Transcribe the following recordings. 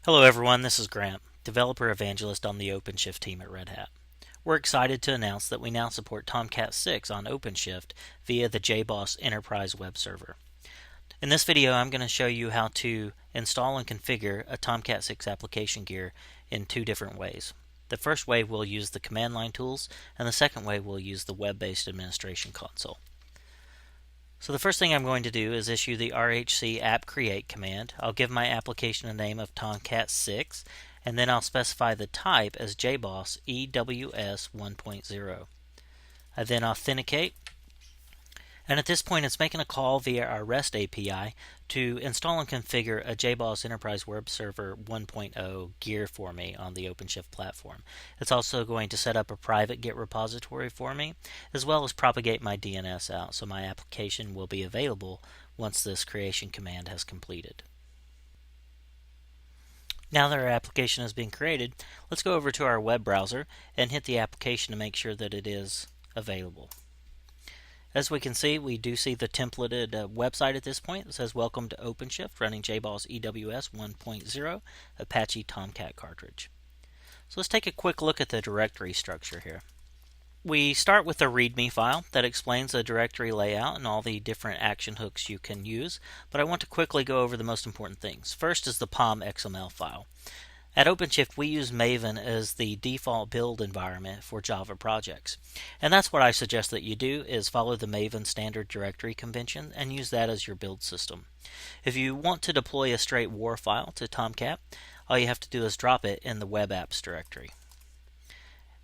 Hello everyone, this is Grant, Developer Evangelist on the OpenShift team at Red Hat. We're excited to announce that we now support Tomcat 6 on OpenShift via the JBoss Enterprise Web Server. In this video, I'm going to show you how to install and configure a Tomcat 6 application gear in two different ways. The first way we'll use the command line tools, and the second way we'll use the web-based administration console. So the first thing I'm going to do is issue the RHC app create command. I'll give my application a name of Tomcat 6, and then I'll specify the type as JBoss EWS 1.0. I then authenticate, and at this point it's making a call via our REST API to install and configure a JBoss Enterprise Web Server 1.0 gear for me on the OpenShift platform. It's also going to set up a private Git repository for me, as well as propagate my DNS out, so my application will be available once this creation command has completed. Now that our application has been created, let's go over to our web browser and hit the application to make sure that it is available. As we can see, we do see the templated website at this point. It says welcome to OpenShift running JBoss EWS 1.0 Apache Tomcat cartridge. So let's take a quick look at the directory structure here. We start with a README file that explains the directory layout and all the different action hooks you can use, but I want to quickly go over the most important things. First is the POM XML file. At OpenShift, we use Maven as the default build environment for Java projects. And that's what I suggest that you do, is follow the Maven standard directory convention and use that as your build system. If you want to deploy a straight WAR file to Tomcat, all you have to do is drop it in the web apps directory.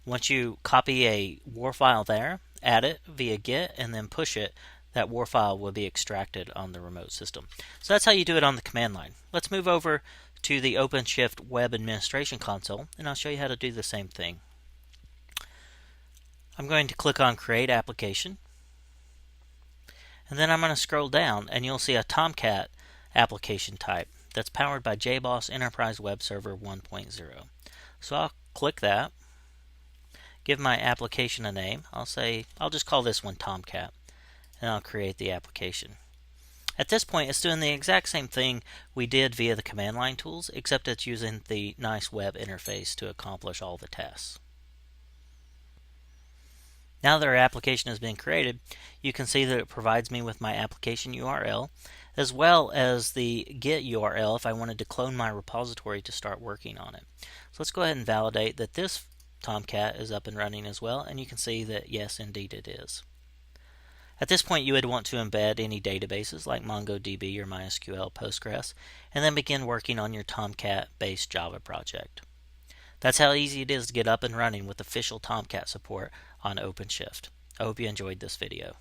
Once you copy a WAR file there, add it via Git, and then push it, that WAR file will be extracted on the remote system. So that's how you do it on the command line. Let's move over to the OpenShift Web Administration Console, and I'll show you how to do the same thing. I'm going to click on Create Application, and then I'm going to scroll down, and you'll see a Tomcat application type that's powered by JBoss Enterprise Web Server 1.0. So I'll click that, give my application a name. I'll just call this one Tomcat, and I'll create the application. At this point, it's doing the exact same thing we did via the command line tools, except it's using the nice web interface to accomplish all the tasks. Now that our application has been created, you can see that it provides me with my application URL, as well as the Git URL if I wanted to clone my repository to start working on it. So let's go ahead and validate that this Tomcat is up and running as well, and you can see that yes, indeed it is. At this point, you would want to embed any databases like MongoDB or MySQL, Postgres, and then begin working on your Tomcat-based Java project. That's how easy it is to get up and running with official Tomcat support on OpenShift. I hope you enjoyed this video.